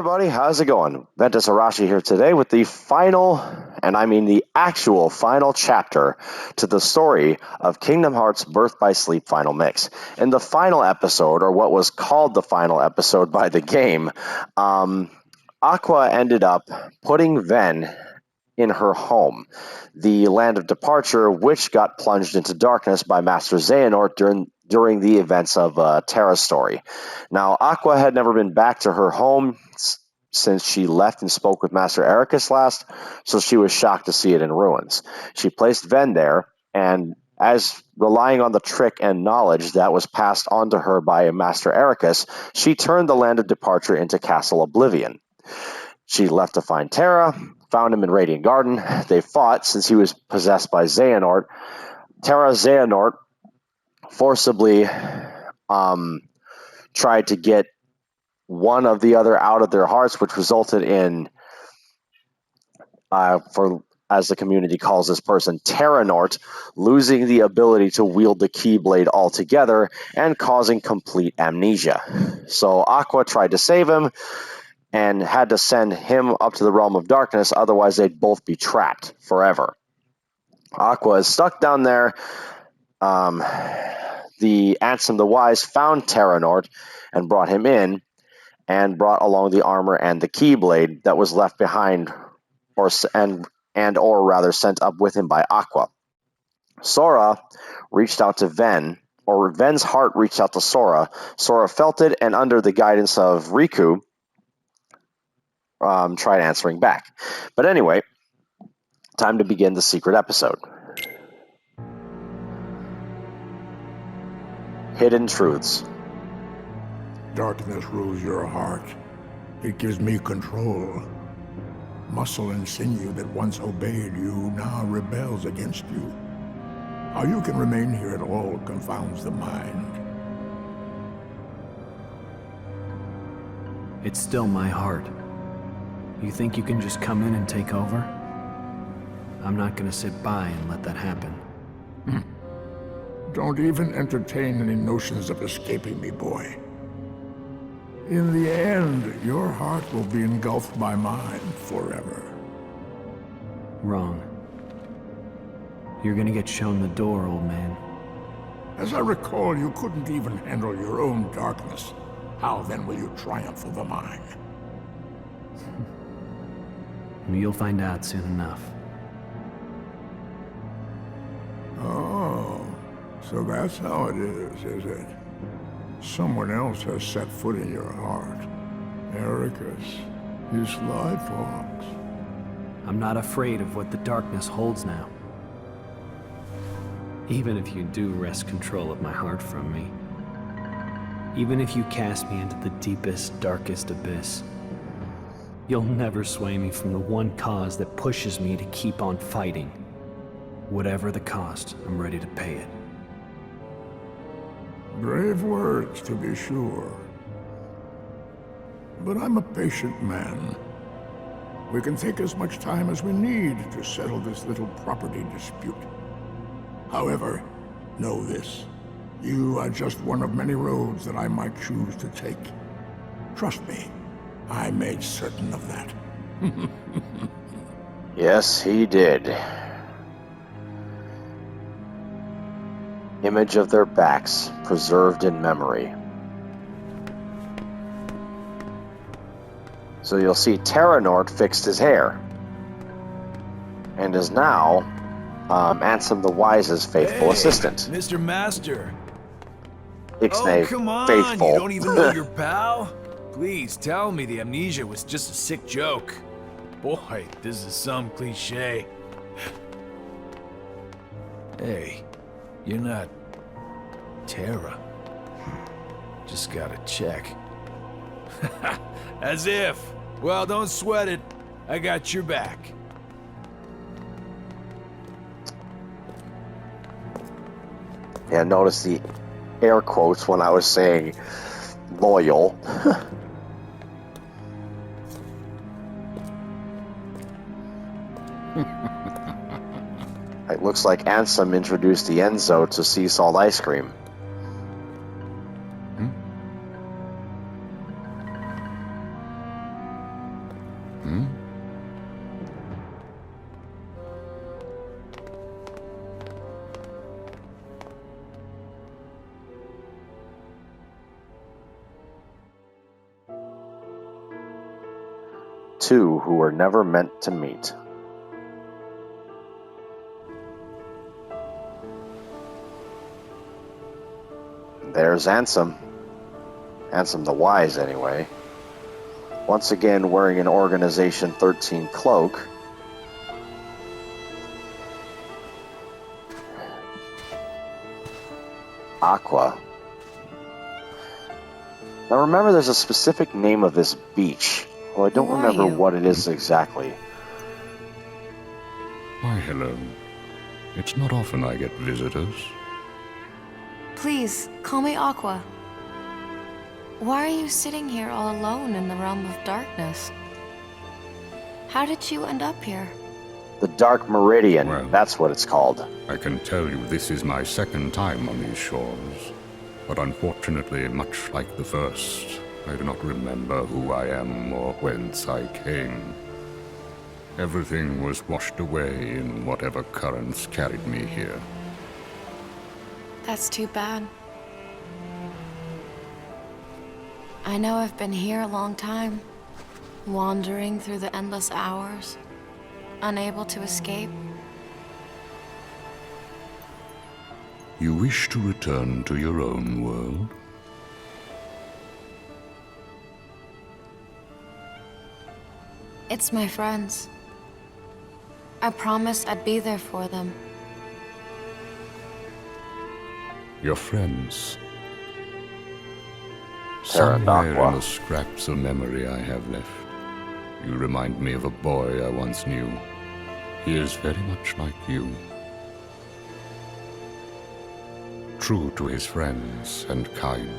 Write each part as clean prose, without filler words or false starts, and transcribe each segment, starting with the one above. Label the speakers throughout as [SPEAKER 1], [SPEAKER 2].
[SPEAKER 1] everybody, how's it going? Ventus Arashi here today with the final, and I mean the actual final chapter to the story of Kingdom Hearts Birth by Sleep Final Mix. In the final episode, or what was called the final episode by the game, Aqua ended up putting Ven in her home, the land of departure, which got plunged into darkness by Master Xehanort during the events of Terra's story. Now, Aqua had never been back to her home since she left and spoke with Master Ericus last, so she was shocked to see it in ruins. She placed Ven there, and as relying on the trick and knowledge that was passed on to her by Master Ericus, she turned the land of departure into Castle Oblivion. She left to find Terra, found him in Radiant Garden. They fought since he was possessed by Xehanort. Xehanort forcibly tried to get one of the other out of their hearts, which resulted in, as the community calls this person, Terranort, losing the ability to wield the Keyblade altogether and causing complete amnesia. So Aqua tried to save him and had to send him up to the realm of darkness, otherwise they'd both be trapped forever. Aqua is stuck down there. The Ansem the Wise found Terranort and brought him in, and brought along the armor and the Keyblade that was left behind, or rather sent up with him by Aqua. Sora reached out to Ven, or Ven's heart reached out to Sora. Sora felt it, and under the guidance of Riku, tried answering back. But anyway, time to begin the secret episode. Hidden Truths.
[SPEAKER 2] Darkness rules your heart. It gives me control. Muscle and sinew that once obeyed you now rebels against you. How you can remain here at all confounds the mind.
[SPEAKER 3] It's still my heart. You think you can just come in and take over? I'm not gonna sit by and let that happen.
[SPEAKER 2] Don't even entertain any notions of escaping me, boy. In the end, your heart will be engulfed by mine forever.
[SPEAKER 3] Wrong. You're gonna get shown the door, old man.
[SPEAKER 2] As I recall, you couldn't even handle your own darkness. How then will you triumph over mine?
[SPEAKER 3] You'll find out soon enough.
[SPEAKER 2] Oh, so that's how it is it? Someone else has set foot in your heart. Ericus, you sly fox.
[SPEAKER 3] I'm not afraid of what the darkness holds now. Even if you do wrest control of my heart from me. Even if you cast me into the deepest, darkest abyss. You'll never sway me from the one cause that pushes me to keep on fighting. Whatever the cost, I'm ready to pay it.
[SPEAKER 2] Brave words, to be sure. But I'm a patient man. We can take as much time as we need to settle this little property dispute. However, know this. You are just one of many roads that I might choose to take. Trust me, I made certain of that.
[SPEAKER 1] Yes, he did. Image of their backs, preserved in memory. So you'll see Terranort fixed his hair, and is now Ansem the Wise's faithful assistant.
[SPEAKER 4] Mr. Master.
[SPEAKER 1] Ixnay,
[SPEAKER 4] Come on,
[SPEAKER 1] faithful.
[SPEAKER 4] you don't even know your pal? Please tell me the amnesia was just a sick joke. Boy, this is some cliche. Hey, you're not Terra. Just gotta check. As if. Well, don't sweat it. I got your back.
[SPEAKER 1] Yeah, notice the air quotes when I was saying loyal. It looks like Ansem introduced the Enzo to sea salt ice cream. two who were never meant to meet. There's Ansem. Ansem the Wise, anyway. Once again wearing an Organization 13 cloak. Aqua. Now remember, there's a specific name of this beach. Well, I don't remember what it is exactly.
[SPEAKER 2] Why, hello. It's not often I get visitors.
[SPEAKER 5] Please, call me Aqua. Why are you sitting here all alone in the realm of darkness? How did you end up here?
[SPEAKER 1] The Dark Meridian,
[SPEAKER 2] Well,
[SPEAKER 1] that's what it's called.
[SPEAKER 2] I can tell you this is my second time on these shores. But unfortunately, much like the first, I do not remember who I am or whence I came. Everything was washed away in whatever currents carried me here.
[SPEAKER 5] That's too bad. I know I've been here a long time, wandering through the endless hours, unable to escape.
[SPEAKER 2] You wish to return to your own world?
[SPEAKER 5] It's my friends. I promised I'd be there for them.
[SPEAKER 2] Your friends?
[SPEAKER 1] Terra
[SPEAKER 2] Somewhere
[SPEAKER 1] Aqua.
[SPEAKER 2] in the scraps of memory I have left, you remind me of a boy I once knew. He is very much like you. True to his friends and kind,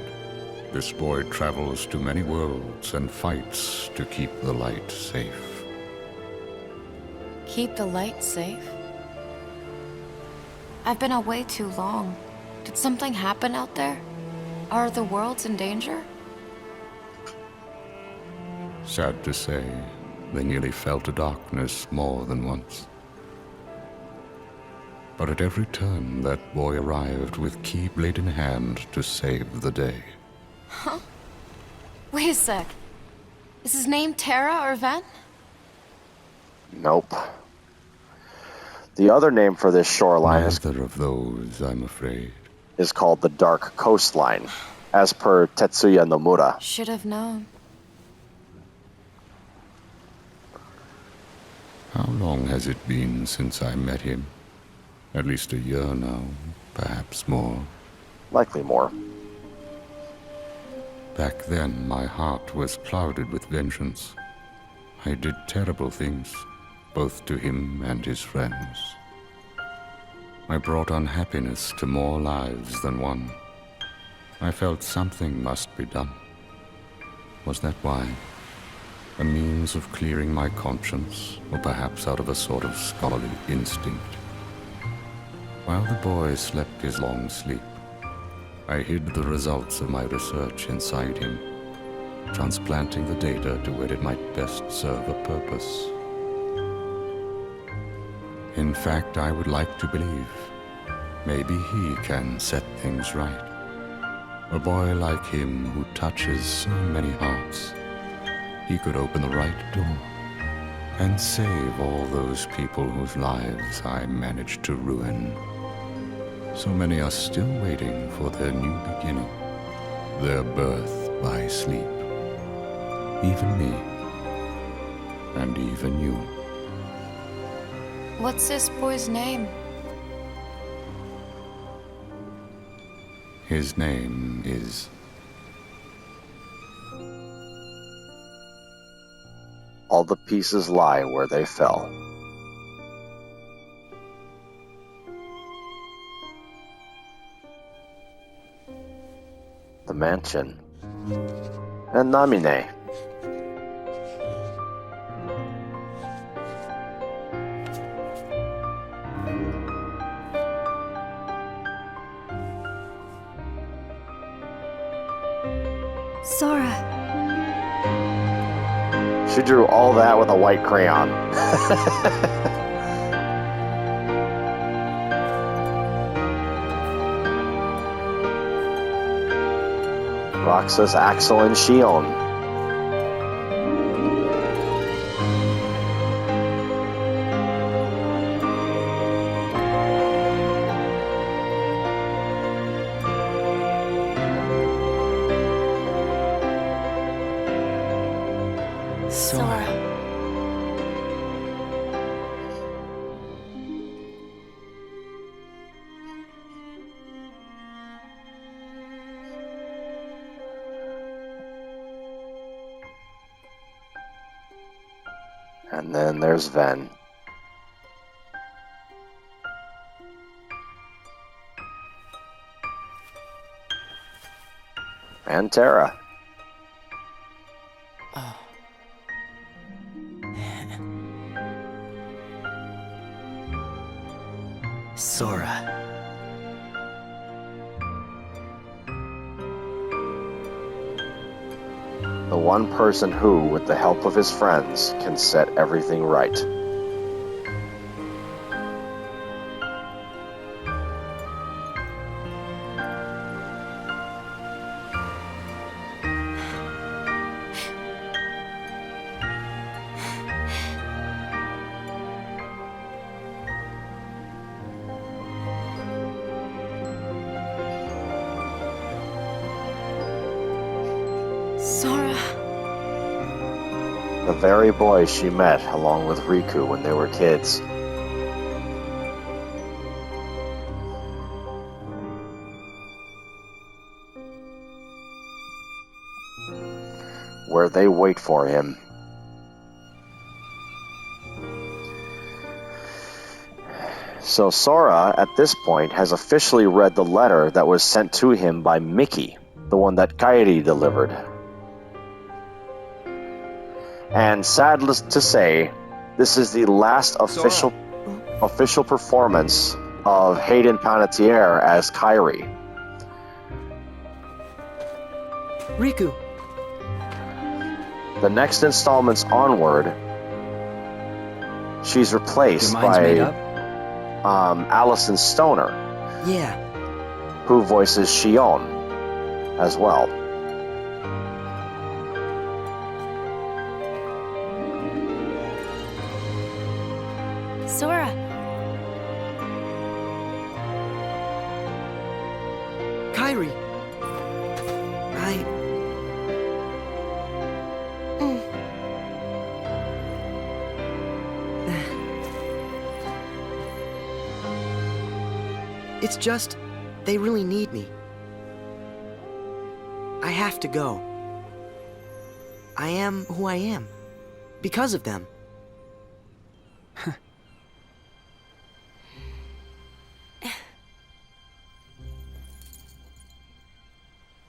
[SPEAKER 2] this boy travels to many worlds and fights to keep the light safe.
[SPEAKER 5] Keep the light safe? I've been away too long. Did something happen out there? Are the worlds in danger?
[SPEAKER 2] Sad to say, they nearly fell to darkness more than once. But at every turn, that boy arrived with Keyblade in hand to save the day.
[SPEAKER 5] Huh? Wait a sec. Is his name Terra or Ven?
[SPEAKER 1] Nope. The other name for this shoreline
[SPEAKER 2] Neither of those, I'm afraid.
[SPEAKER 1] is called the Dark Coastline, as per Tetsuya Nomura.
[SPEAKER 5] Should have known.
[SPEAKER 2] How long has it been since I met him? At least a year now, perhaps more.
[SPEAKER 1] Likely more.
[SPEAKER 2] Back then, my heart was clouded with vengeance. I did terrible things, both to him and his friends. I brought unhappiness to more lives than one. I felt something must be done. Was that why? A means of clearing my conscience, or perhaps out of a sort of scholarly instinct? While the boy slept his long sleep, I hid the results of my research inside him, transplanting the data to where it might best serve a purpose. In fact, I would like to believe maybe he can set things right. A boy like him who touches so many hearts, he could open the right door and save all those people whose lives I managed to ruin. So many are still waiting for their new beginning, their birth by sleep. Even me, and even you.
[SPEAKER 5] What's this boy's name?
[SPEAKER 2] His name is...
[SPEAKER 1] All the pieces lie where they fell. The mansion. And Namine.
[SPEAKER 5] Sora.
[SPEAKER 1] She drew all that with a white crayon. Roxas, Axel, and Shion. And then there's Ven. And Terra.
[SPEAKER 3] Sora.
[SPEAKER 1] The one person who, with the help of his friends, can set everything right.
[SPEAKER 5] Sora.
[SPEAKER 1] The very boy she met along with Riku when they were kids. Where they wait for him. So Sora, at this point, has officially read the letter that was sent to him by Mickey, the one that Kairi delivered. And sad to say, this is the last official performance of Hayden Panettiere as Kairi.
[SPEAKER 6] Riku.
[SPEAKER 1] The next installments onward, she's replaced
[SPEAKER 6] Your mind's made up?
[SPEAKER 1] by Allison Stoner,
[SPEAKER 6] Yeah.
[SPEAKER 1] who voices Shion as well.
[SPEAKER 5] Sora.
[SPEAKER 6] Kairi. It's just, they really need me. I have to go. I am who I am. Because of them.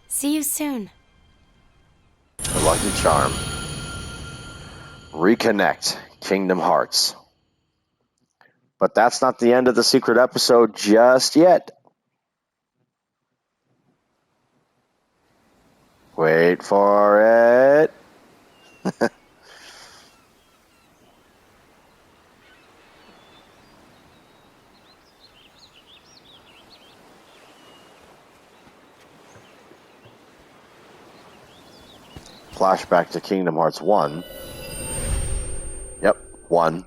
[SPEAKER 5] See you soon.
[SPEAKER 1] The Lucky Charm. Reconnect Kingdom Hearts. But that's not the end of the secret episode just yet. Wait for it. Flashback to Kingdom Hearts 1. Yep, 1.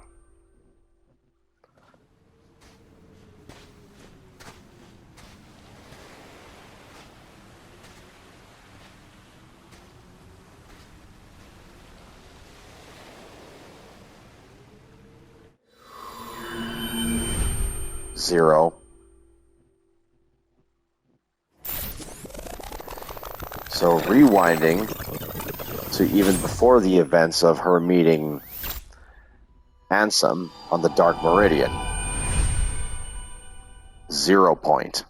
[SPEAKER 1] Zero. So rewinding to even before the events of her meeting Ansem on the Dark Meridian. 0 point.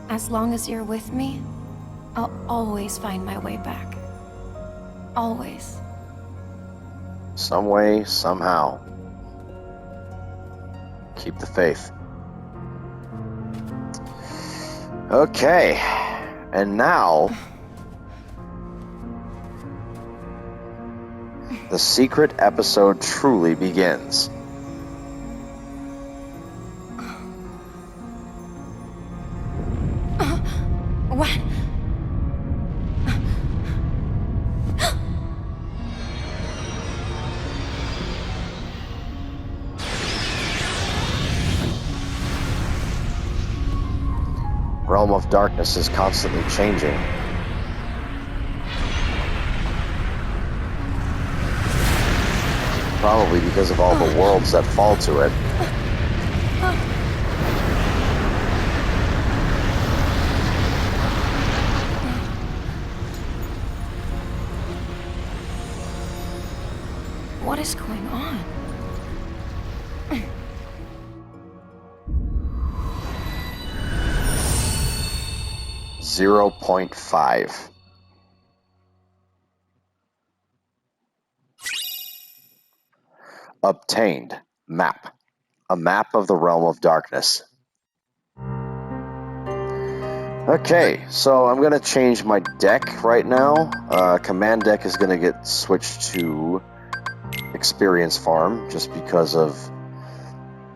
[SPEAKER 5] As long as you're with me, I'll always find my way back. Always.
[SPEAKER 1] Some way, somehow. Keep the faith. Okay, and now the secret episode truly begins.
[SPEAKER 5] What?
[SPEAKER 1] Realm of Darkness is constantly changing. Probably because of all the worlds that fall to it.
[SPEAKER 5] What is going on?
[SPEAKER 1] 0.5. Obtained. Map. A map of the realm of darkness. Okay, so I'm going to change my deck right now. Command deck is going to get switched to experience farm just because of,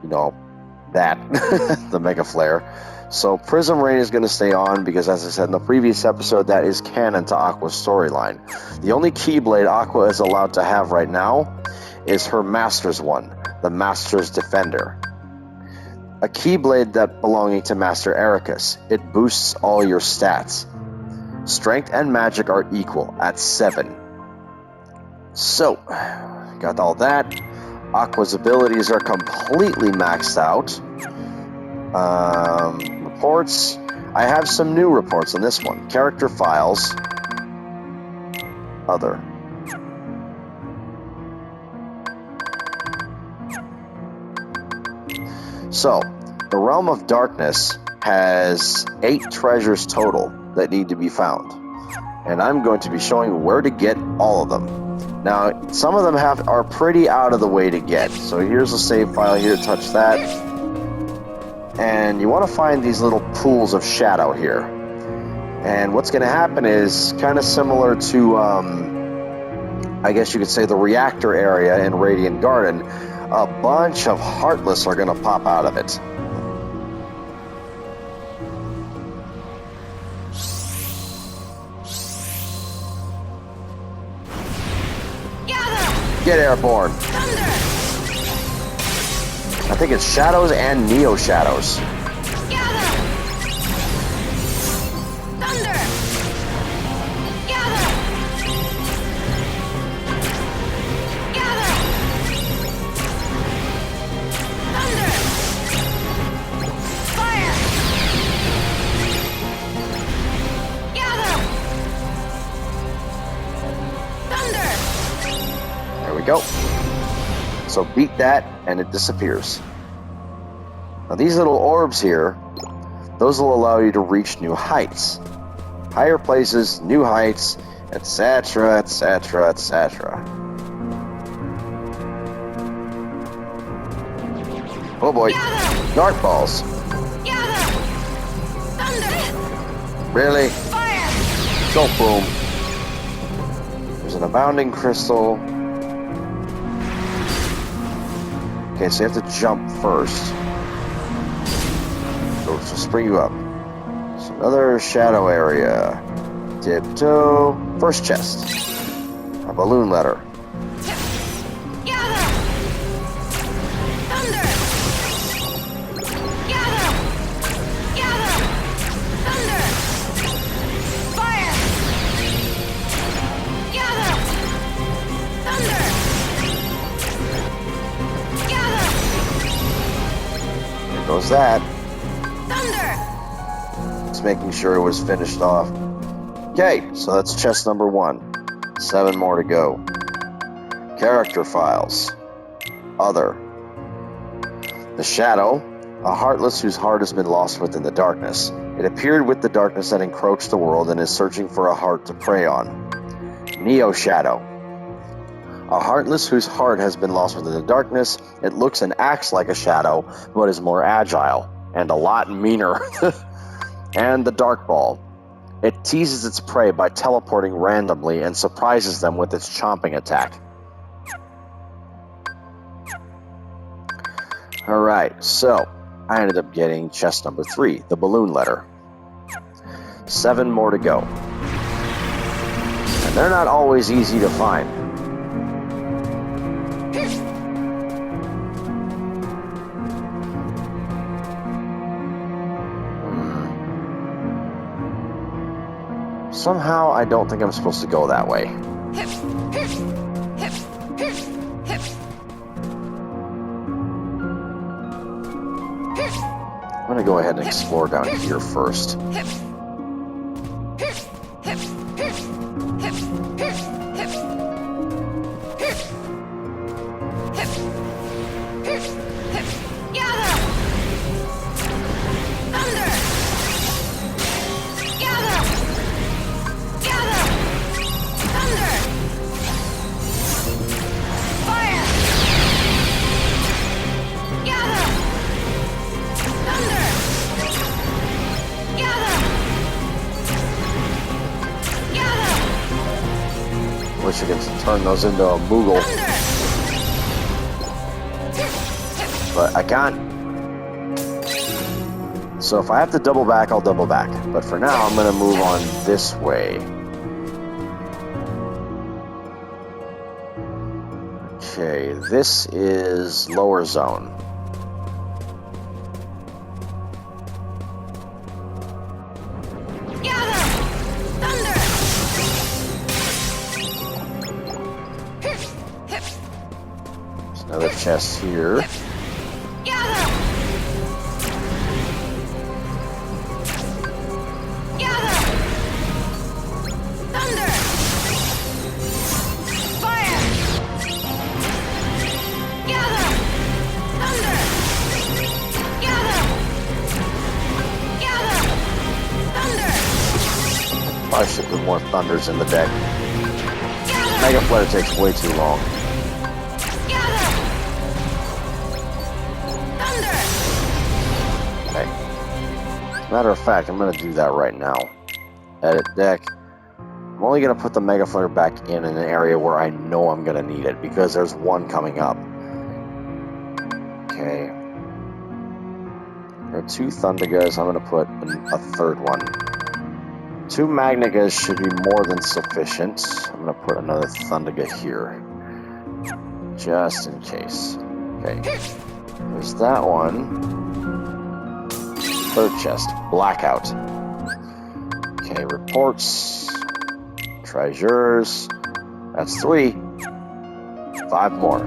[SPEAKER 1] you know, that, the Mega Flare. So Prism Rain is going to stay on because, as I said in the previous episode, that is canon to Aqua's storyline. The only Keyblade Aqua is allowed to have right now is her Master's one, the Master's Defender. A Keyblade that belonging to Master Ericus. It boosts all your stats. Strength and magic are equal at 7. So, got all that. Aqua's abilities are completely maxed out. Reports. I have some new reports in this one. Character files. Other. So, the Realm of Darkness has 8 treasures total that need to be found. And I'm going to be showing where to get all of them. Now, some of them are pretty out of the way to get. So here's a save file here, touch that. And you want to find these little pools of shadow here. And what's going to happen is kind of similar to, I guess you could say, the reactor area in Radiant Garden. A bunch of Heartless are going to pop out of it. Get airborne.
[SPEAKER 5] Thunder!
[SPEAKER 1] I think it's Shadows and Neo Shadows.
[SPEAKER 5] Gather! Thunder! Gather! Gather! Thunder! Fire! Gather! Thunder!
[SPEAKER 1] There we go. So beat that, and it disappears. Now these little orbs here, those will allow you to reach new heights. Higher places, new heights, etc., etc., etc. Oh boy.
[SPEAKER 5] Gather!
[SPEAKER 1] Dark balls.
[SPEAKER 5] Gather! Thunder!
[SPEAKER 1] Really?
[SPEAKER 5] Fire!
[SPEAKER 1] Go boom. There's an abounding crystal. Okay, so you have to jump first. So to spring you up. So another shadow area. Tiptoe. First chest. A balloon letter.
[SPEAKER 5] Gather! Thunder! Gather! Gather! Thunder! Fire! Gather! Thunder!
[SPEAKER 1] There goes that.
[SPEAKER 5] Thunder!
[SPEAKER 1] Just making sure it was finished off. Okay, so that's chest number 1. 7 more to go. Character files. Other. The Shadow. A Heartless whose heart has been lost within the darkness. It appeared with the darkness that encroached the world and is searching for a heart to prey on. Neo Shadow. A Heartless whose heart has been lost within the darkness. It looks and acts like a shadow, but is more agile, and a lot meaner. And the Dark Ball. It teases its prey by teleporting randomly and surprises them with its chomping attack. Alright, so I ended up getting chest number 3, the balloon letter. 7 more to go. And they're not always easy to find. Somehow, I don't think I'm supposed to go that way. gonna go ahead and explore down here first. Wish I could turn those into a Moogle. But I can't. So if I have to double back, I'll double back. But for now, I'm going to move on this way. Okay, this is lower zone. Another chest here. I should put more thunders in the deck. Mega Flutter takes way too long. Matter of fact, I'm going to do that right now. Edit deck. I'm only going to put the Mega Flare back in an area where I know I'm going to need it, because there's one coming up. Okay. There are 2 Thundagas. I'm going to put a third one. 2 Magnagas should be more than sufficient. I'm going to put another Thundaga here. Just in case. Okay. There's that one. Third chest, blackout. Okay, reports, treasures. That's 3. 5 more.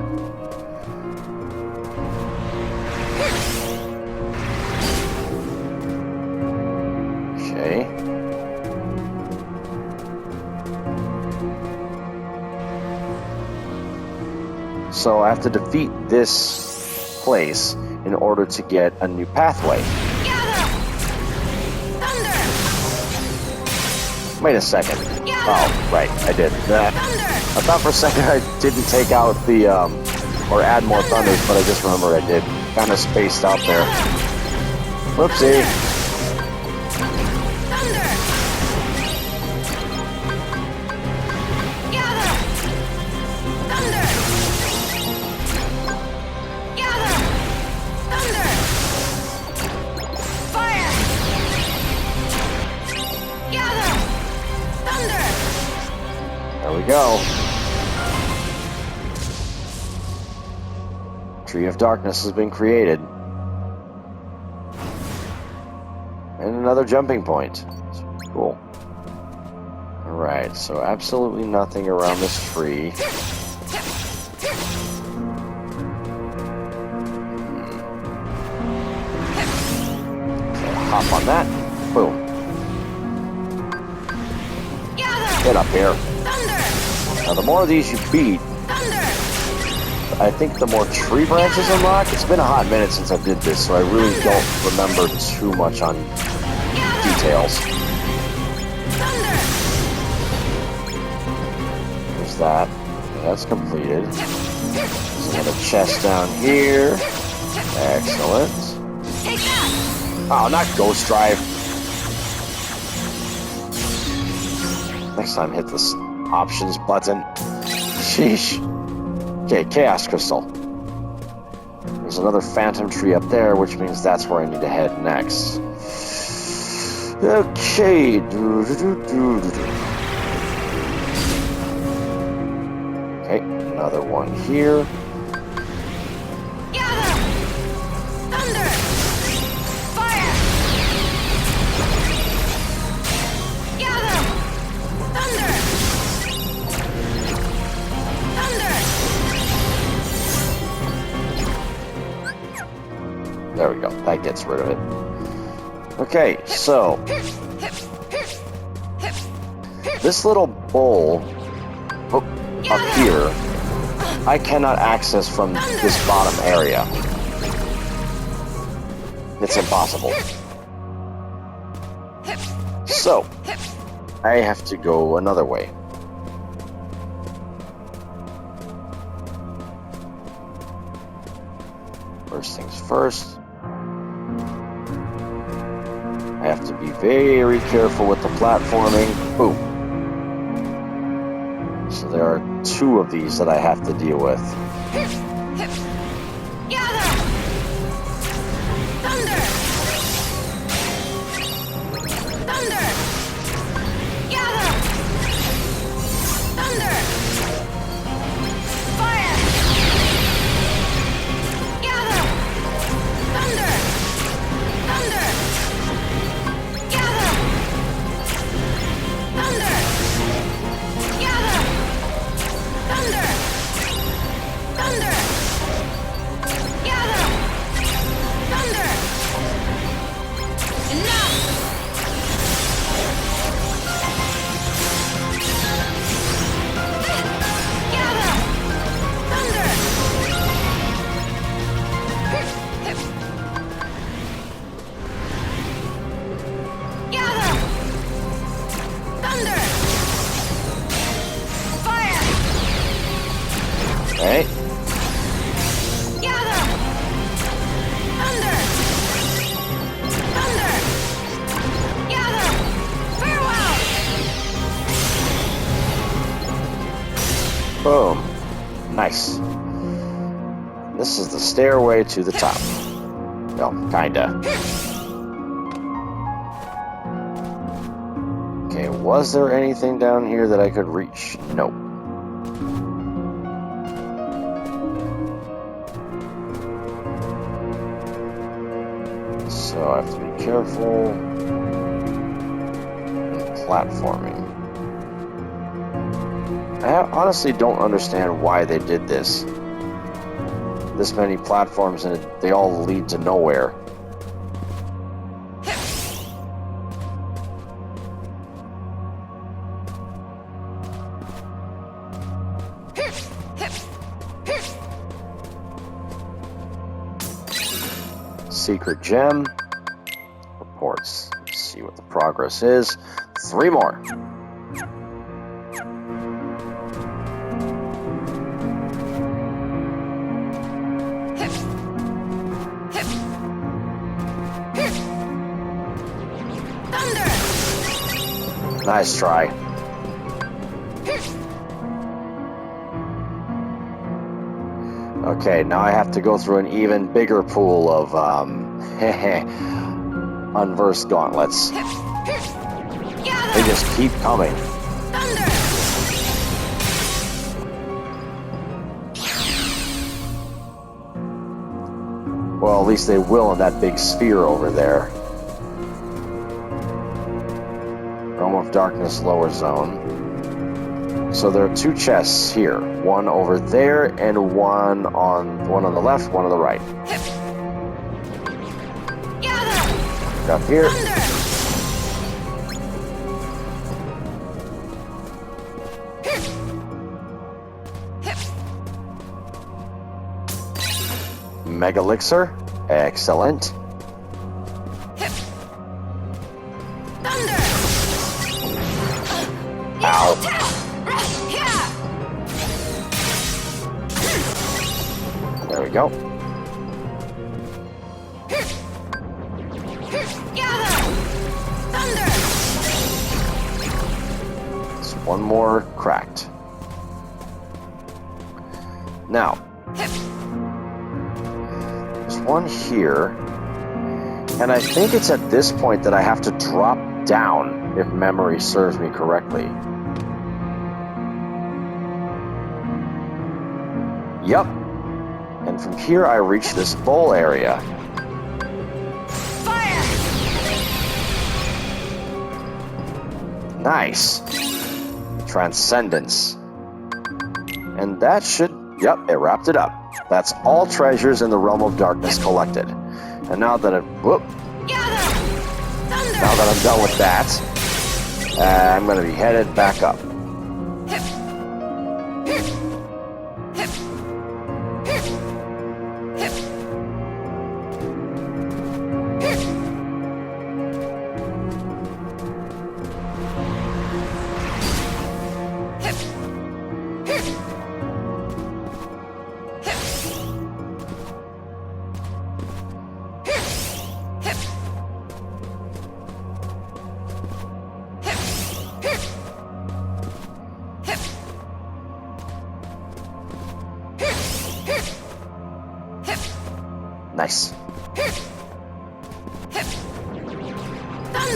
[SPEAKER 1] Okay. So I have to defeat this place in order to get a new pathway. Wait a second. Oh, right, I did that. I thought for a second I didn't take out the, or add more thunders, but I just remembered I did. Kind of spaced out there. Whoopsie. There we go. Tree of Darkness has been created. And another jumping point. Cool. Alright, so absolutely nothing around this tree. So hop on that. Boom. Get up here. Now, the more of these you beat, I think the more tree branches unlock. It's been a hot minute since I did this, so I really don't remember too much on details. There's that. Okay, that's completed. There's another chest down here. Excellent. Oh, not Ghost Drive. Next time, hit this options button. Sheesh. Okay, Chaos Crystal. There's another Phantom Tree up there, which means that's where I need to head next. Okay. Okay, another one here. There we go. That gets rid of it. Okay, so this little bowl up here, I cannot access from this bottom area. It's impossible. So, I have to go another way. First things first. I have to be very careful with the platforming. Boom. So there are 2 of these that I have to deal with. Okay. Boom. Nice. This is the stairway to the top. Well, kinda. Okay, was there anything down here that I could reach? Nope. So I have to be careful in platforming. I honestly don't understand why they did this. This many platforms and they all lead to nowhere. Secret gem. Reports. Let's see what the progress is. 3 more. Nice try. Okay, now I have to go through an even bigger pool of unversed gauntlets. They just keep coming. Well, at least they will in that big sphere over there. Realm of Darkness lower zone. So there are 2 chests here. One over there and one on the left, one on the right. Up here. Mega Elixir. Excellent. Ow. There we go. There's one more cracked. Now, there's one here, and I think it's at this point that I have to drop down, if memory serves me correctly. Yup. And from here I reach this bowl area.
[SPEAKER 5] Fire!
[SPEAKER 1] Nice. Transcendence. And that should... Yep, it wrapped it up. That's all treasures in the Realm of Darkness collected. And now that it... Whoop. now that I'm done with that, I'm going to be headed back up. Nice.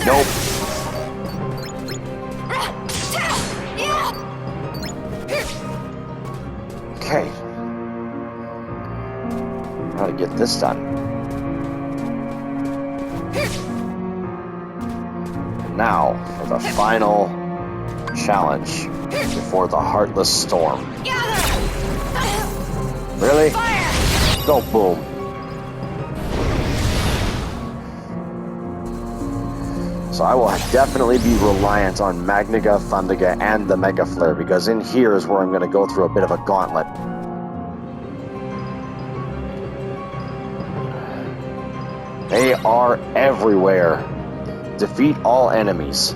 [SPEAKER 1] Nope. Okay. How to get this done. And now for the final challenge before the Heartless Storm. Really? Go boom. So I will definitely be reliant on Magniga, Thundiga, and the Mega Flare, because in here is where I'm going to go through a bit of a gauntlet. They are everywhere. Defeat all enemies.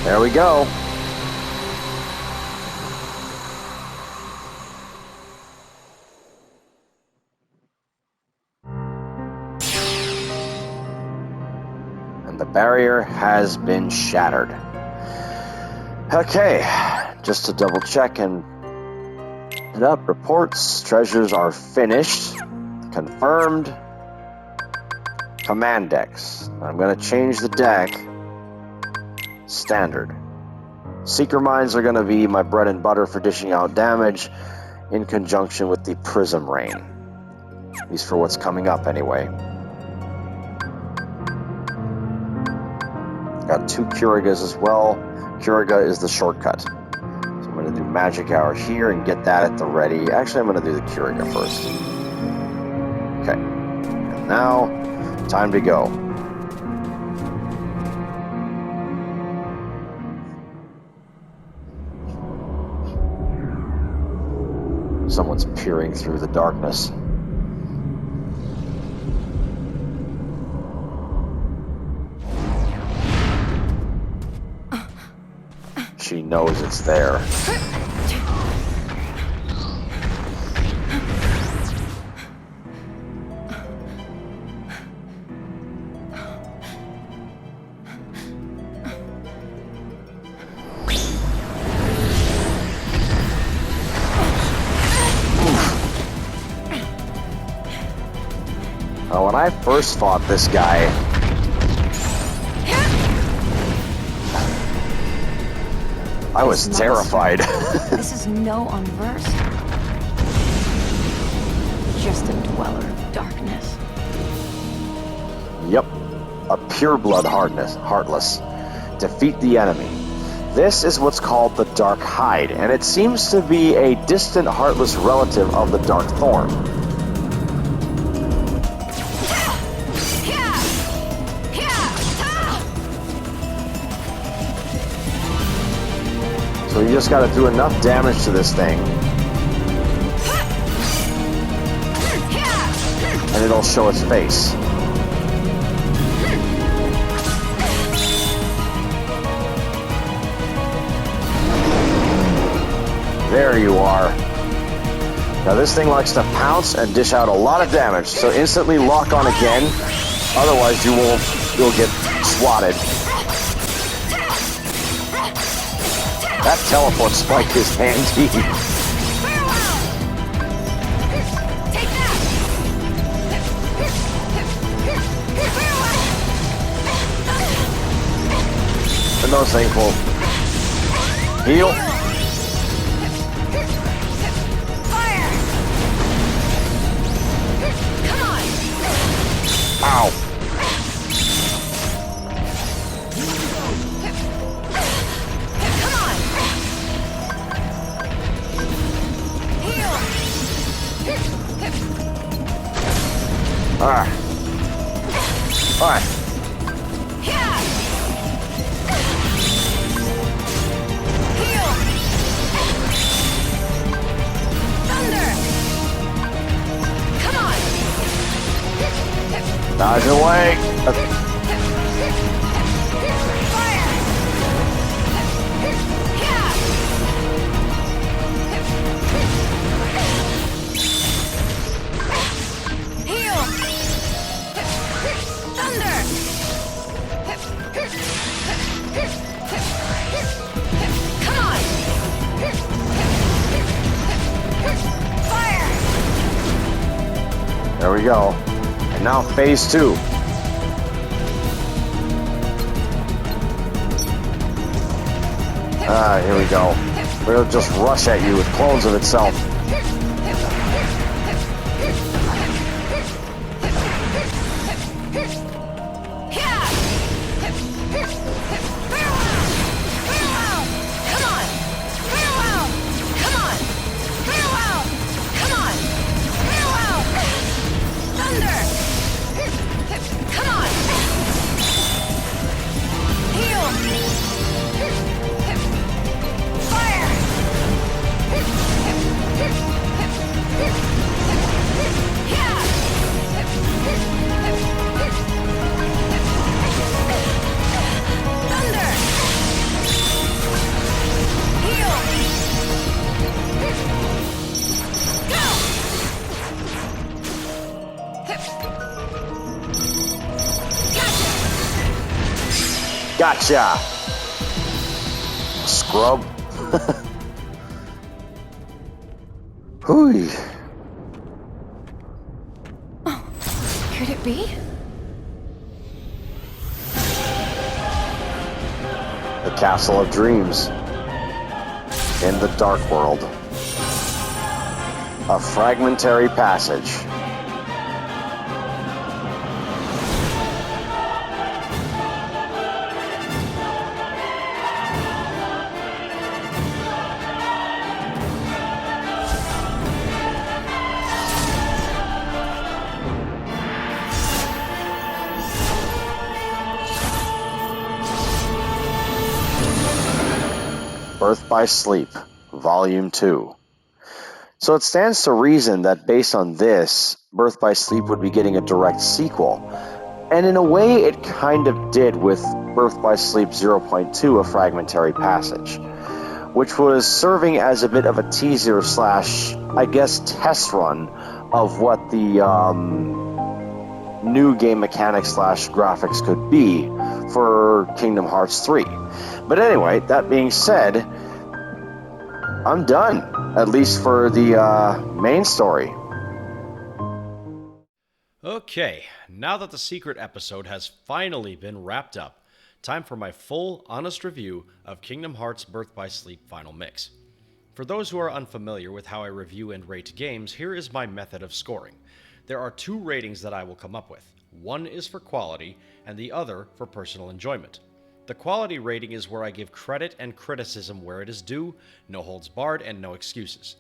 [SPEAKER 1] There we go. And the barrier has been shattered. Okay, just to double check and it up, reports, treasures are finished, confirmed. Command decks. I'm going to change the deck. Standard. Seeker Mines are going to be my bread and butter for dishing out damage in conjunction with the Prism Rain. At least for what's coming up anyway. Got 2 Kurigas as well. Kuriga is the shortcut. So I'm going to do Magic Hour here and get that at the ready. Actually, I'm going to do the Kuriga first. Okay. And now, time to go. Someone's peering through the darkness. She knows it's there. When I first fought this guy, I was terrified.
[SPEAKER 5] This is no unversed. Just a dweller of darkness.
[SPEAKER 1] Yep. A pureblood Heartless. Defeat the enemy. This is what's called the Dark Hide, and it seems to be a distant Heartless relative of the Dark Thorn. So you just gotta do enough damage to this thing, and it'll show its face. There you are. Now this thing likes to pounce and dish out a lot of damage, so instantly lock on again, otherwise you'll get swatted. That teleport spike is handy.
[SPEAKER 5] Farewell! Take that! Farewell!
[SPEAKER 1] And those things will heal.
[SPEAKER 5] Fire! Come on!
[SPEAKER 1] Ow.
[SPEAKER 5] Come on! Heal!
[SPEAKER 1] Alright. Alright.
[SPEAKER 5] Yeah! Heal! Thunder! Come on!
[SPEAKER 1] Dodge away.
[SPEAKER 5] Fire! Yeah! Heal! Thunder! Come on! Fire!
[SPEAKER 1] There we go. And now phase 2. Here we go. It'll just rush at you with clones of itself.
[SPEAKER 5] Yeah! Farewell! Farewell! Come on! Farewell! Come on! Farewell! Come on! Farewell! Thunder! Come on! Heal! Fire! Yeah! Thunder! Heal! Go!
[SPEAKER 1] Gotcha! Scrub. Hooey.
[SPEAKER 5] Could it be?
[SPEAKER 1] The Castle of Dreams. In the Dark World. A fragmentary passage. Birth by Sleep, Volume 2. So it stands to reason that based on this, Birth by Sleep would be getting a direct sequel. And in a way, it kind of did with Birth by Sleep 0.2, A Fragmentary Passage, which was serving as a bit of a teaser slash, I guess, test run of what the new game mechanics slash graphics could be for Kingdom Hearts 3. But anyway, that being said, I'm done, at least for the main story.
[SPEAKER 7] Okay, now that the secret episode has finally been wrapped up, time for my full, honest review of Kingdom Hearts Birth by Sleep Final Mix. For those who are unfamiliar with how I review and rate games, here is my method of scoring. There are 2 ratings that I will come up with. One is for quality, and the other for personal enjoyment. The quality rating is where I give credit and criticism where it is due, no holds barred, and no excuses.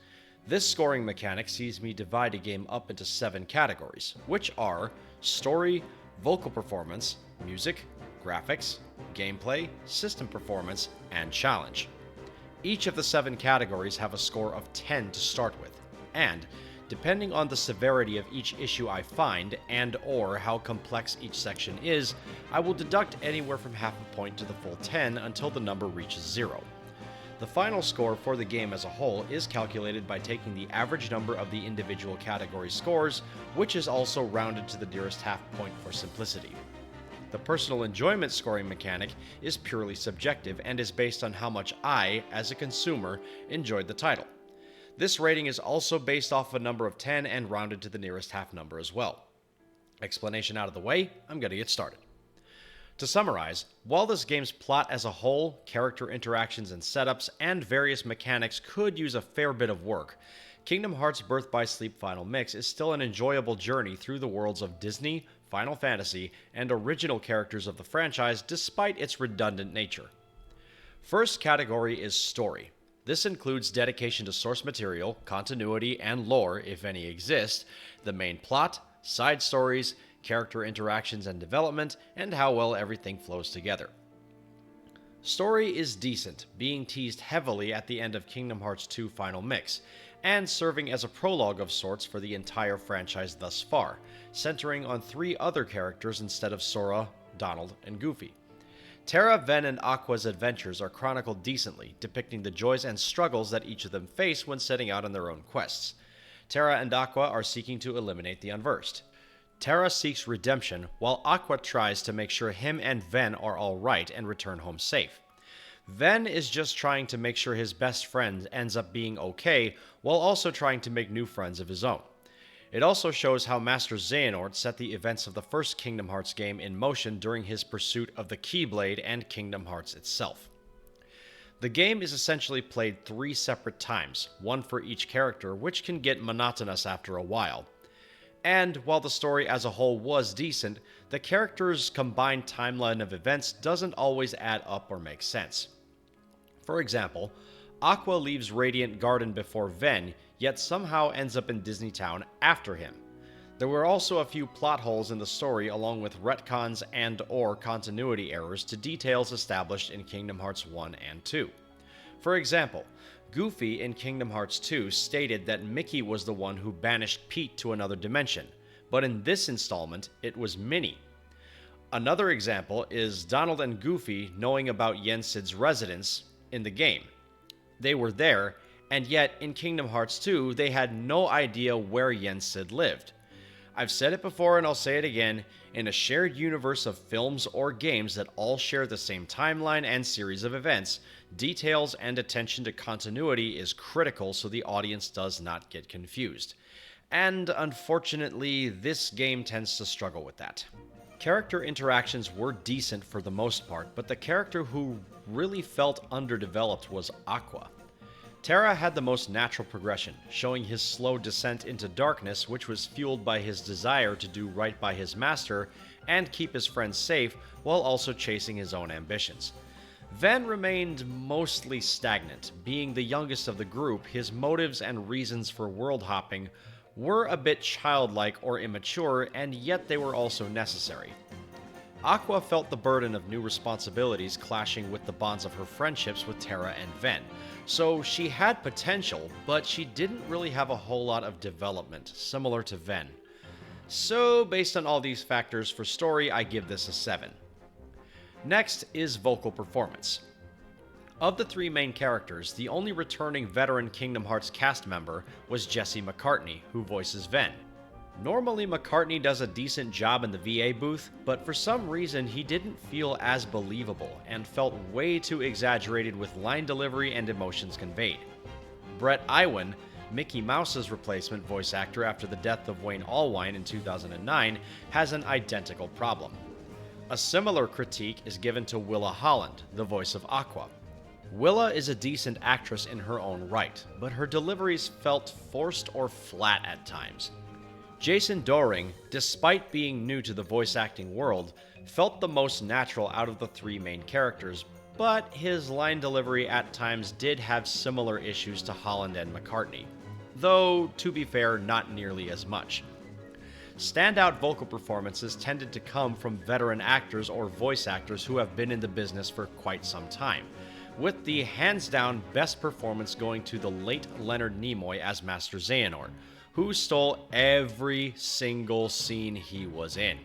[SPEAKER 7] This scoring mechanic sees me divide a game up into 7 categories, which are story, vocal performance, music, graphics, gameplay, system performance, and challenge. Each of the 7 categories have a score of 10 to start with, and depending on the severity of each issue I find and or how complex each section is, I will deduct anywhere from half a point to the full 10 until the number reaches 0. The final score for the game as a whole is calculated by taking the average number of the individual category scores, which is also rounded to the nearest half point for simplicity. The personal enjoyment scoring mechanic is purely subjective and is based on how much I, as a consumer, enjoyed the title. This rating is also based off a number of 10 and rounded to the nearest half number as well. Explanation out of the way, I'm going to get started. To summarize, while this game's plot as a whole, character interactions and setups, and various mechanics could use a fair bit of work, Kingdom Hearts Birth by Sleep Final Mix is still an enjoyable journey through the worlds of Disney, Final Fantasy, and original characters of the franchise despite its redundant nature. First category is story. This includes dedication to source material, continuity, and lore, if any exist, the main plot, side stories, character interactions and development, and how well everything flows together. Story is decent, being teased heavily at the end of Kingdom Hearts 2 Final Mix, and serving as a prologue of sorts for the entire franchise thus far, centering on 3 other characters instead of Sora, Donald, and Goofy. Terra, Ven, and Aqua's adventures are chronicled decently, depicting the joys and struggles that each of them face when setting out on their own quests. Terra and Aqua are seeking to eliminate the unversed. Terra seeks redemption, while Aqua tries to make sure him and Ven are alright and return home safe. Ven is just trying to make sure his best friend ends up being okay, while also trying to make new friends of his own. It also shows how Master Xehanort set the events of the first Kingdom Hearts game in motion during his pursuit of the Keyblade and Kingdom Hearts itself. The game is essentially played 3 separate times, one for each character, which can get monotonous after a while. And while the story as a whole was decent, the characters' combined timeline of events doesn't always add up or make sense. For example, Aqua leaves Radiant Garden before Ven, yet somehow ends up in Disney Town after him. There were also a few plot holes in the story along with retcons and/or continuity errors to details established in Kingdom Hearts 1 and 2. For example, Goofy in Kingdom Hearts 2 stated that Mickey was the one who banished Pete to another dimension, but in this installment, it was Minnie. Another example is Donald and Goofy knowing about Yen Sid's residence in the game. They were there, and yet in Kingdom Hearts 2, they had no idea where Yen Sid lived. I've said it before and I'll say it again, in a shared universe of films or games that all share the same timeline and series of events, details and attention to continuity is critical so the audience does not get confused. And unfortunately, this game tends to struggle with that. Character interactions were decent for the most part, but the character who really felt underdeveloped was Aqua. Terra had the most natural progression, showing his slow descent into darkness, which was fueled by his desire to do right by his master and keep his friends safe while also chasing his own ambitions. Ven remained mostly stagnant. Being the youngest of the group, his motives and reasons for world hopping were a bit childlike or immature, and yet they were also necessary. Aqua felt the burden of new responsibilities clashing with the bonds of her friendships with Terra and Ven, so she had potential, but she didn't really have a whole lot of development, similar to Ven. So, based on all these factors for story, I give this a 7. Next is vocal performance. Of the 3 main characters, the only returning veteran Kingdom Hearts cast member was Jesse McCartney, who voices Ven. Normally, McCartney does a decent job in the VA booth, but for some reason he didn't feel as believable and felt way too exaggerated with line delivery and emotions conveyed. Brett Iwan, Mickey Mouse's replacement voice actor after the death of Wayne Allwine in 2009, has an identical problem. A similar critique is given to Willa Holland, the voice of Aqua. Willa is a decent actress in her own right, but her deliveries felt forced or flat at times. Jason Dohring, despite being new to the voice acting world, felt the most natural out of the 3 main characters, but his line delivery at times did have similar issues to Holland and McCartney, though, to be fair, not nearly as much. Standout vocal performances tended to come from veteran actors or voice actors who have been in the business for quite some time, with the hands-down best performance going to the late Leonard Nimoy as Master Xehanort, who stole every single scene he was in.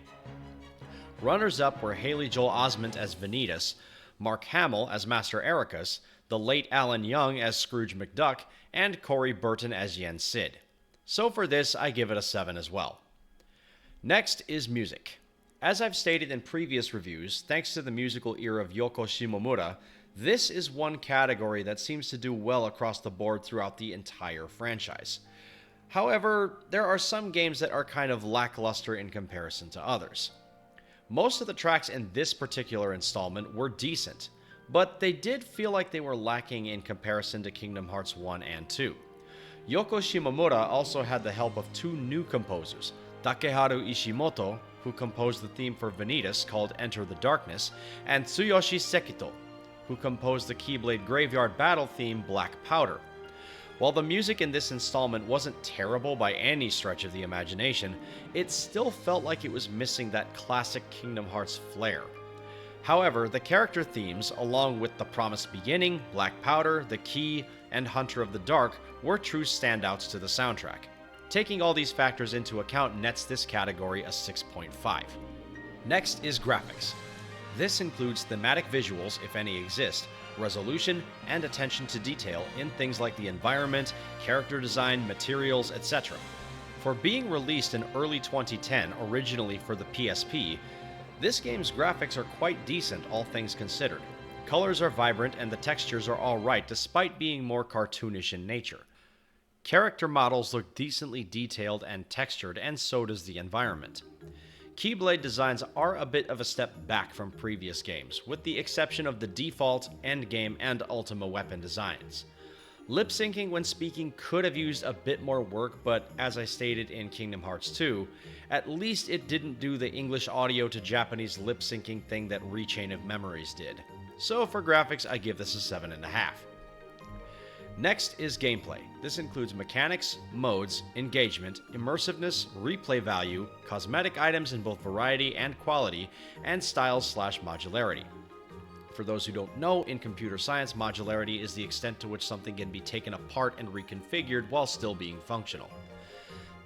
[SPEAKER 7] Runners-up were Haley Joel Osment as Ventus, Mark Hamill as Master Ericus, the late Alan Young as Scrooge McDuck, and Corey Burton as Yen Sid. So for this, I give it a 7 as well. Next is music. As I've stated in previous reviews, thanks to the musical ear of Yoko Shimomura, this is one category that seems to do well across the board throughout the entire franchise. However, there are some games that are kind of lackluster in comparison to others. Most of the tracks in this particular installment were decent, but they did feel like they were lacking in comparison to Kingdom Hearts 1 and 2. Yoko Shimomura also had the help of two new composers, Takeharu Ishimoto, who composed the theme for Ventus called Enter the Darkness, and Tsuyoshi Sekito, who composed the Keyblade Graveyard Battle theme Black Powder. While the music in this installment wasn't terrible by any stretch of the imagination, it still felt like it was missing that classic Kingdom Hearts flair. However, the character themes, along with The Promised Beginning, Black Powder, The Key, and Hunter of the Dark, were true standouts to the soundtrack. Taking all these factors into account nets this category a 6.5. Next is graphics. This includes thematic visuals, if any exist, resolution, and attention to detail in things like the environment, character design, materials, etc. For being released in early 2010, originally for the PSP, this game's graphics are quite decent, all things considered. Colors are vibrant and the textures are alright despite being more cartoonish in nature. Character models look decently detailed and textured, and so does the environment. Keyblade designs are a bit of a step back from previous games, with the exception of the default, endgame, and Ultima weapon designs. Lip syncing when speaking could have used a bit more work, but as I stated in Kingdom Hearts 2, at least it didn't do the English audio to Japanese lip syncing thing that Rechain of Memories did. So for graphics, I give this a 7.5. Next is gameplay. This includes mechanics, modes, engagement, immersiveness, replay value, cosmetic items in both variety and quality, and styles/modularity. For those who don't know, in computer science, modularity is the extent to which something can be taken apart and reconfigured while still being functional.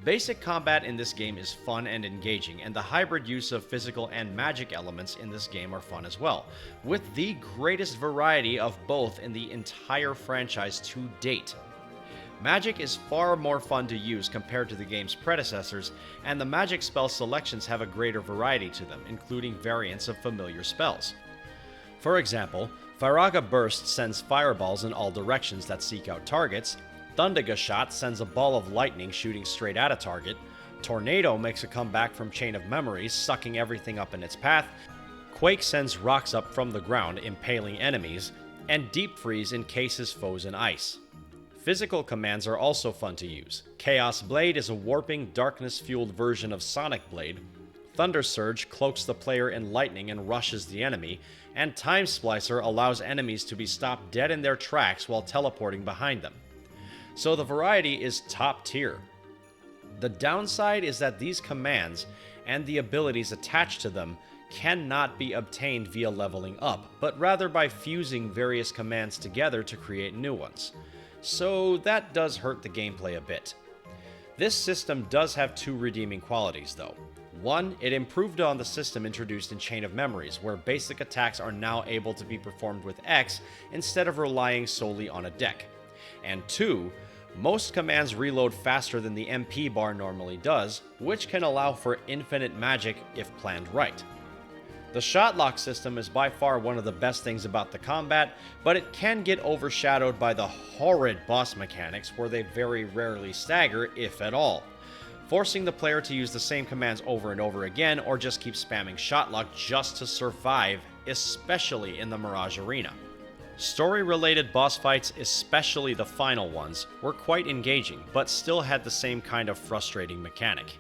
[SPEAKER 7] Basic combat in this game is fun and engaging, and the hybrid use of physical and magic elements in this game are fun as well, with the greatest variety of both in the entire franchise to date. Magic is far more fun to use compared to the game's predecessors, and the magic spell selections have a greater variety to them, including variants of familiar spells. For example, Firaga Burst sends fireballs in all directions that seek out targets, Thundaga Shot sends a ball of lightning shooting straight at a target, Tornado makes a comeback from Chain of Memories, sucking everything up in its path, Quake sends rocks up from the ground, impaling enemies, and Deep Freeze encases foes in ice. Physical commands are also fun to use. Chaos Blade is a warping, darkness-fueled version of Sonic Blade, Thunder Surge cloaks the player in lightning and rushes the enemy, and Time Splicer allows enemies to be stopped dead in their tracks while teleporting behind them. So the variety is top tier. The downside is that these commands and the abilities attached to them cannot be obtained via leveling up, but rather by fusing various commands together to create new ones. So that does hurt the gameplay a bit. This system does have two redeeming qualities though. One, it improved on the system introduced in Chain of Memories, where basic attacks are now able to be performed with X instead of relying solely on a deck. And two, most commands reload faster than the MP bar normally does, which can allow for infinite magic if planned right. The shot lock system is by far one of the best things about the combat, but it can get overshadowed by the horrid boss mechanics where they very rarely stagger, if at all, forcing the player to use the same commands over and over again or just keep spamming shot lock just to survive, especially in the Mirage Arena. Story-related boss fights, especially the final ones, were quite engaging, but still had the same kind of frustrating mechanic.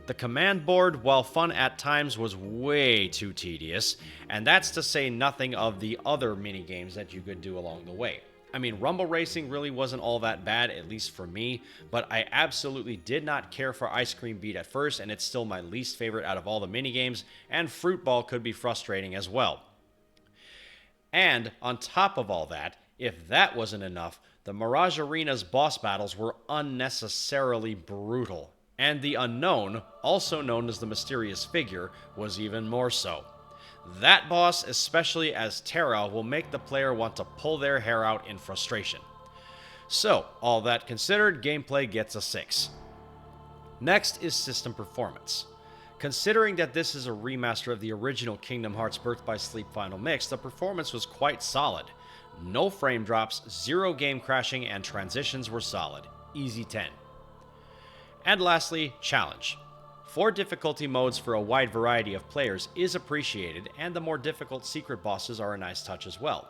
[SPEAKER 7] The command board, while fun at times, was way too tedious, and that's to say nothing of the other minigames that you could do along the way. I mean, Rumble Racing really wasn't all that bad, at least for me, but I absolutely did not care for Ice Cream Beat at first, and it's still my least favorite out of all the minigames, and Fruit Ball could be frustrating as well. And on top of all that, if that wasn't enough, the Mirage Arena's boss battles were unnecessarily brutal. And the Unknown, also known as the Mysterious Figure, was even more so. That boss, especially as Terra, will make the player want to pull their hair out in frustration. So, all that considered, gameplay gets a 6. Next is system performance. Considering that this is a remaster of the original Kingdom Hearts Birth by Sleep Final Mix, the performance was quite solid. No frame drops, 0 game crashing, and transitions were solid. Easy 10. And lastly, challenge. 4 difficulty modes for a wide variety of players is appreciated, and the more difficult secret bosses are a nice touch as well.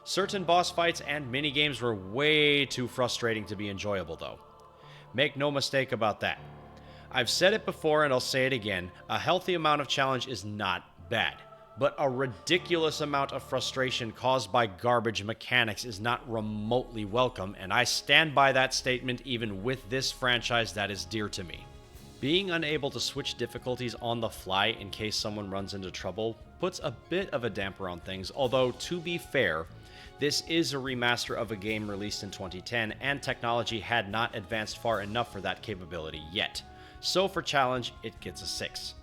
[SPEAKER 7] Certain boss fights and minigames were way too frustrating to be enjoyable though. Make no mistake about that. I've said it before and I'll say it again, a healthy amount of challenge is not bad, but a ridiculous amount of frustration caused by garbage mechanics is not remotely welcome, and I stand by that statement even with this franchise that is dear to me. Being unable to switch difficulties on the fly in case someone runs into trouble puts a bit of a damper on things, although to be fair, this is a remaster of a game released in 2010 and technology had not advanced far enough for that capability yet. So for challenge, it gets a 6.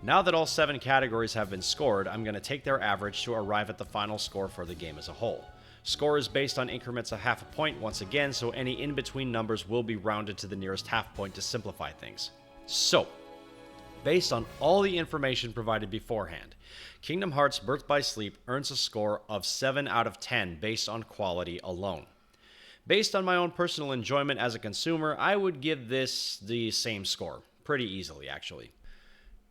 [SPEAKER 7] Now that all 7 categories have been scored, I'm going to take their average to arrive at the final score for the game as a whole. Score is based on increments of half a point once again, so any in-between numbers will be rounded to the nearest half point to simplify things. So, based on all the information provided beforehand, Kingdom Hearts Birth by Sleep earns a score of 7 out of 10 based on quality alone. Based on my own personal enjoyment as a consumer, I would give this the same score. Pretty easily, actually.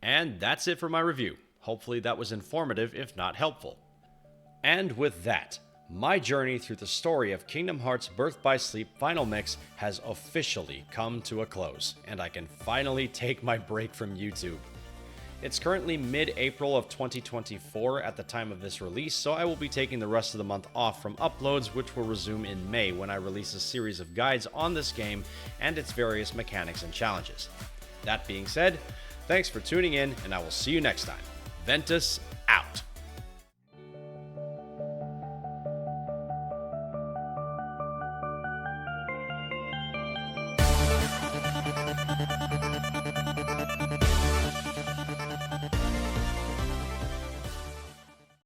[SPEAKER 7] And that's it for my review. Hopefully that was informative, if not helpful. And with that, my journey through the story of Kingdom Hearts Birth by Sleep Final Mix has officially come to a close, and I can finally take my break from YouTube. It's currently mid-April of 2024 at the time of this release, so I will be taking the rest of the month off from uploads, which will resume in May when I release a series of guides on this game and its various mechanics and challenges. That being said, thanks for tuning in, and I will see you next time. Ventus